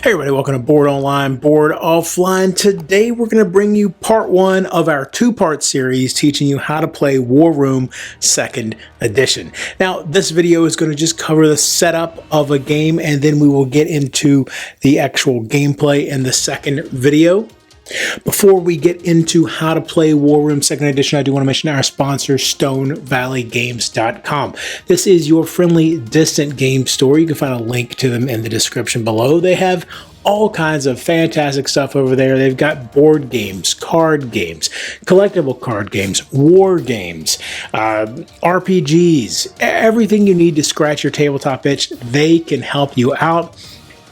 Hey everybody, welcome to Board Online, Board Offline. Today we're going to bring you part one of our two-part series teaching you how to play War Room 2nd Edition. Now this video is going to just cover the setup of a game, and then we will get into the actual gameplay in the second video. Before we get into how to play War Room 2nd Edition, I do want to mention our sponsor, StoneValleyGames.com. This is your friendly, distant game store. You can find a link to them in the description below. They have all kinds of fantastic stuff over there. They've got board games, card games, collectible card games, war games, RPGs, everything you need to scratch your tabletop itch. They can help you out.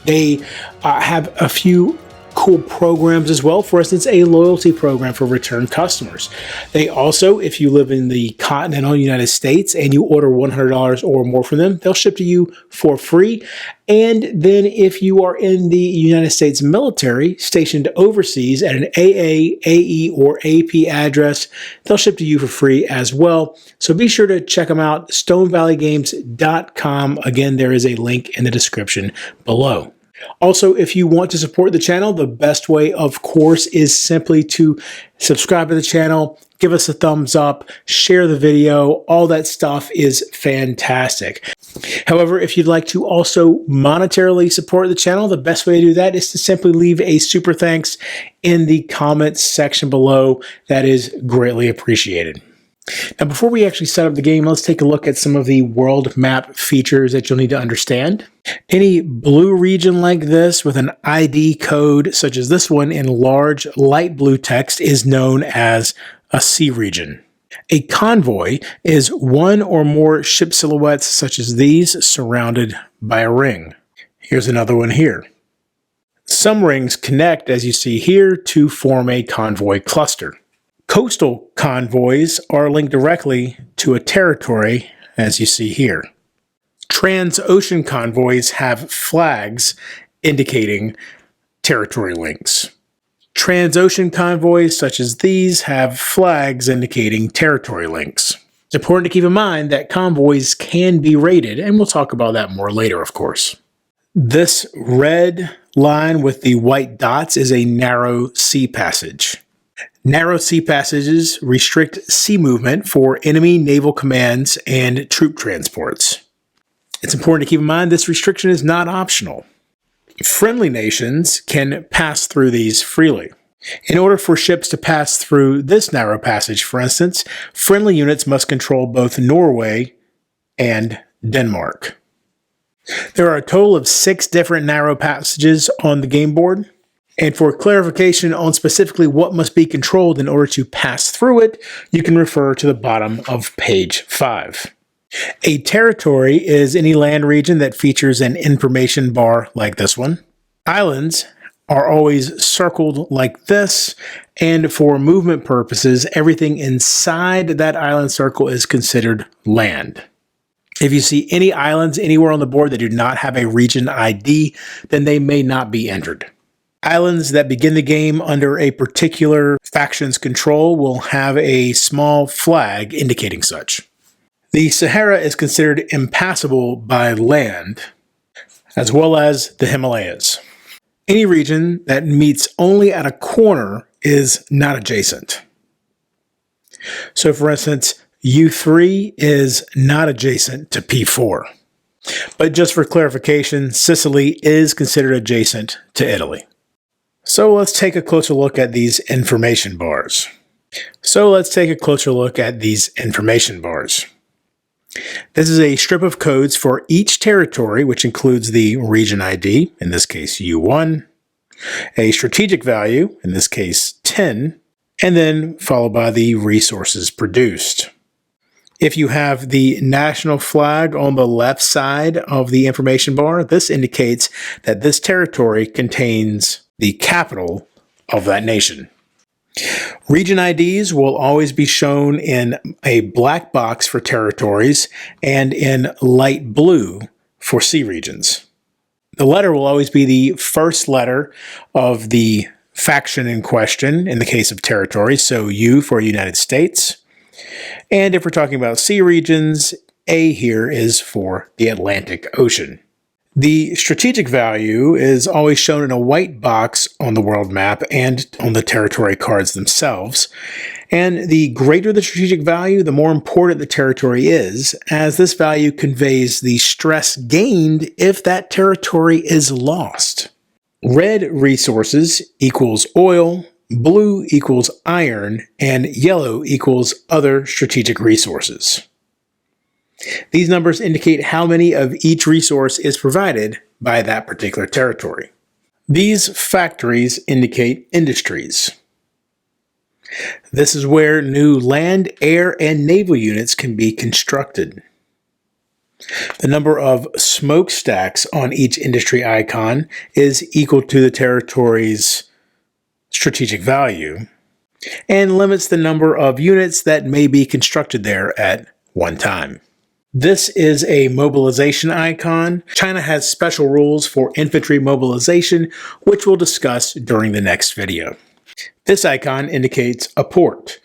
They have a few cool programs as well. For instance, a loyalty program for return customers. They also, if you live in the continental United States and you order $100 or more from them, they'll ship to you for free. And then if you are in the United States military stationed overseas at an AA, AE, or AP address, they'll ship to you for free as well. So be sure to check them out, StoneValleyGames.com. Again, there is a link in the description below. Also, if you want to support the channel, the best way, of course, is simply to subscribe to the channel, give us a thumbs up, share the video. All that stuff is fantastic. However, if you'd like to also monetarily support the channel, the best way to do that is to simply leave a super thanks in the comments section below. That is greatly appreciated. Now, before we actually set up the game, let's take a look at some of the world map features that you'll need to understand. Any blue region like this with an ID code, such as this one in large light blue text, is known as a C region. A convoy is one or more ship silhouettes such as these surrounded by a ring. Here's another one here. Some rings connect, as you see here, to form a convoy cluster. Coastal convoys are linked directly to a territory, as you see here. Trans-ocean convoys have flags indicating territory links. Trans-ocean convoys, such as these, have flags indicating territory links. It's important to keep in mind that convoys can be raided, and we'll talk about that more later, of course. This red line with the white dots is a narrow sea passage. Narrow sea passages restrict sea movement for enemy naval commands and troop transports. It's important to keep in mind this restriction is not optional. Friendly nations can pass through these freely. In order for ships to pass through this narrow passage, for instance, friendly units must control both Norway and Denmark. There are a total of 6 different narrow passages on the game board. And for clarification on specifically what must be controlled in order to pass through it, you can refer to the bottom of page 5. A territory is any land region that features an information bar like this one. Islands are always circled like this, and for movement purposes, everything inside that island circle is considered land. If you see any islands anywhere on the board that do not have a region ID, then they may not be entered. Islands that begin the game under a particular faction's control will have a small flag indicating such. The Sahara is considered impassable by land, as well as the Himalayas. Any region that meets only at a corner is not adjacent. So for instance, U3 is not adjacent to P4. But just for clarification, Sicily is considered adjacent to Italy. So let's take a closer look at these information bars. This is a strip of codes for each territory, which includes the region ID, in this case U1, a strategic value, in this case 10, and then followed by the resources produced. If you have the national flag on the left side of the information bar, this indicates that this territory contains the capital of that nation. Region IDs will always be shown in a black box for territories and in light blue for sea regions. The letter will always be the first letter of the faction in question in the case of territories, so U for United States. And if we're talking about sea regions, A here is for the Atlantic Ocean. The strategic value is always shown in a white box on the world map and on the territory cards themselves. And the greater the strategic value, the more important the territory is, as this value conveys the stress gained if that territory is lost. Red resources equals oil, blue equals iron, and yellow equals other strategic resources. These numbers indicate how many of each resource is provided by that particular territory. These factories indicate industries. This is where new land, air, and naval units can be constructed. The number of smokestacks on each industry icon is equal to the territory's strategic value and limits the number of units that may be constructed there at one time. This is a mobilization icon. China has special rules for infantry mobilization, which we'll discuss during the next video. This icon indicates a port.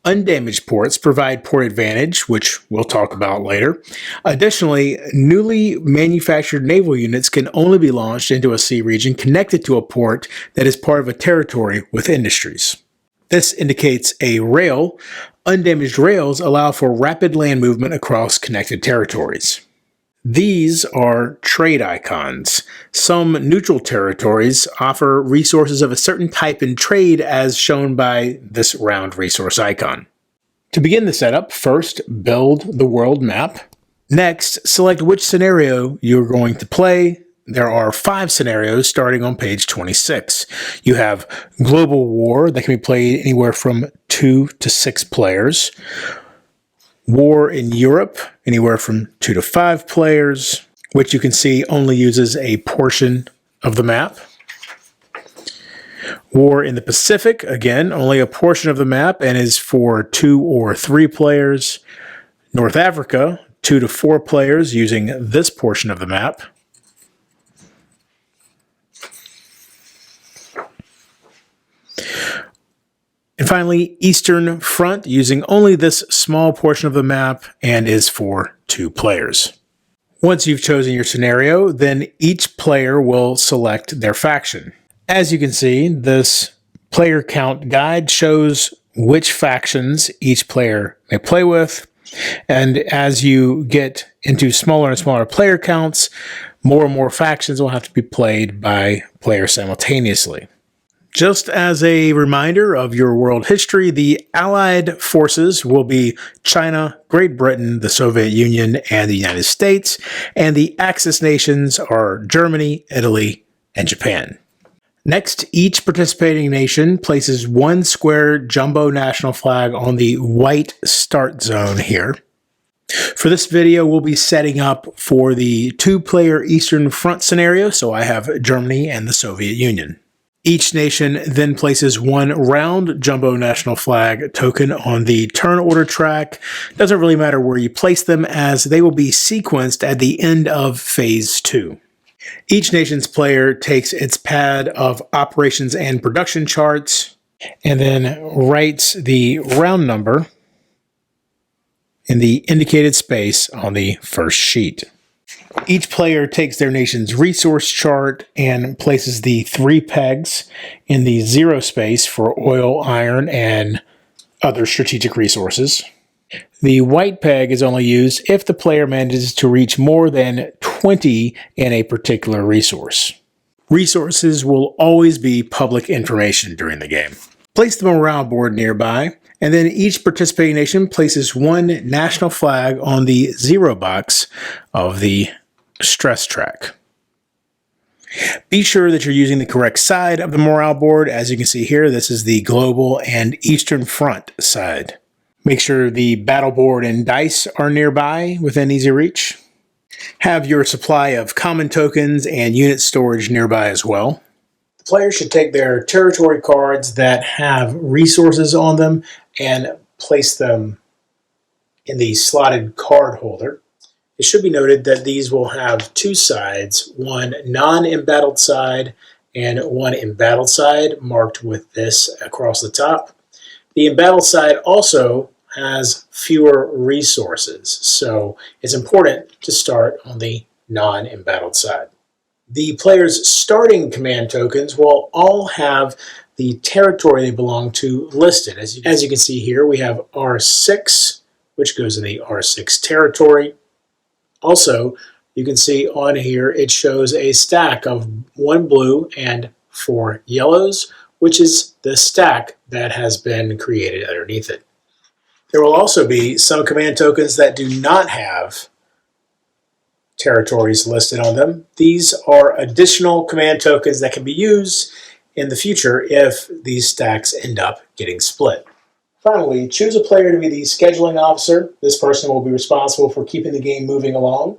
Undamaged ports provide port advantage, which we'll talk about later. Additionally, newly manufactured naval units can only be launched into a sea region connected to a port that is part of a territory with industries. This indicates a rail. Undamaged rails allow for rapid land movement across connected territories. These are trade icons. Some neutral territories offer resources of a certain type in trade as shown by this round resource icon. To begin the setup, first build the world map. Next, select which scenario you're going to play. There are 5 scenarios starting on page 26. You have Global War that can be played anywhere from 2 to 6 players. War in Europe, anywhere from 2 to 5 players, which you can see only uses a portion of the map. War in the Pacific, again, only a portion of the map and is for 2 or 3 players. North Africa, 2 to 4 players using this portion of the map. And finally, Eastern Front, using only this small portion of the map and is for 2 players. Once you've chosen your scenario, then each player will select their faction. As you can see, this player count guide shows which factions each player may play with. And as you get into smaller and smaller player counts, more and more factions will have to be played by players simultaneously. Just as a reminder of your world history, the Allied forces will be China, Great Britain, the Soviet Union, and the United States, and the Axis nations are Germany, Italy, and Japan. Next, each participating nation places 1 square jumbo national flag on the white start zone here. For this video, we'll be setting up for the 2-player Eastern Front scenario, so I have Germany and the Soviet Union. Each nation then places 1 round jumbo national flag token on the turn order track. Doesn't really matter where you place them, as they will be sequenced at the end of phase 2. Each nation's player takes its pad of operations and production charts and then writes the round number in the indicated space on the first sheet. Each player takes their nation's resource chart and places the 3 pegs in the 0 space for oil, iron, and other strategic resources. The white peg is only used if the player manages to reach more than 20 in a particular resource. Resources will always be public information during the game. Place the morale board nearby, and then each participating nation places 1 national flag on the 0 box of the stress track. Be sure that you're using the correct side of the morale board. As you can see here, this is the global and Eastern Front side. Make sure the battle board and dice are nearby within easy reach. Have your supply of common tokens and unit storage nearby as well. The players should take their territory cards that have resources on them and place them in the slotted card holder. It should be noted that these will have 2 sides, 1 non-embattled side and 1 embattled side, marked with this across the top. The embattled side also has fewer resources, so it's important to start on the non-embattled side. The player's starting command tokens will all have the territory they belong to listed. As you can see here, we have R6, which goes in the R6 territory. Also, you can see on here it shows a stack of 1 blue and 4 yellows, which is the stack that has been created underneath it. There will also be some command tokens that do not have territories listed on them. These are additional command tokens that can be used in the future if these stacks end up getting split. Finally, choose a player to be the scheduling officer. This person will be responsible for keeping the game moving along.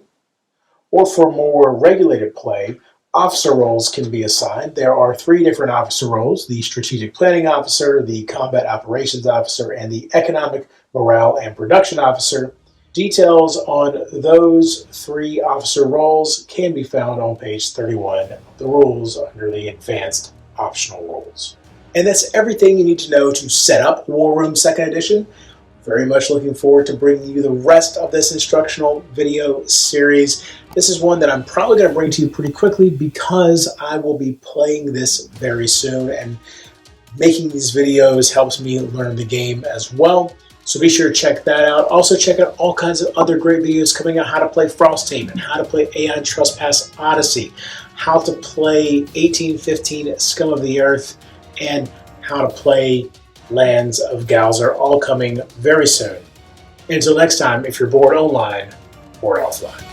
Or for more regulated play, officer roles can be assigned. There are 3 different officer roles: the strategic planning officer, the combat operations officer, and the economic, morale, and production officer. Details on those 3 officer roles can be found on page 31 of the rules under the advanced optional roles. And that's everything you need to know to set up War Room 2nd Edition. Very much looking forward to bringing you the rest of this instructional video series. This is one that I'm probably going to bring to you pretty quickly because I will be playing this very soon, and making these videos helps me learn the game as well. So be sure to check that out. Also check out all kinds of other great videos coming out: how to play Frosthaven, how to play Aeon Trespass Odyssey, how to play 1815 Scum of the Earth, and how to play Lands of Galzer, all coming very soon. Until next time, if you're bored online, bored offline.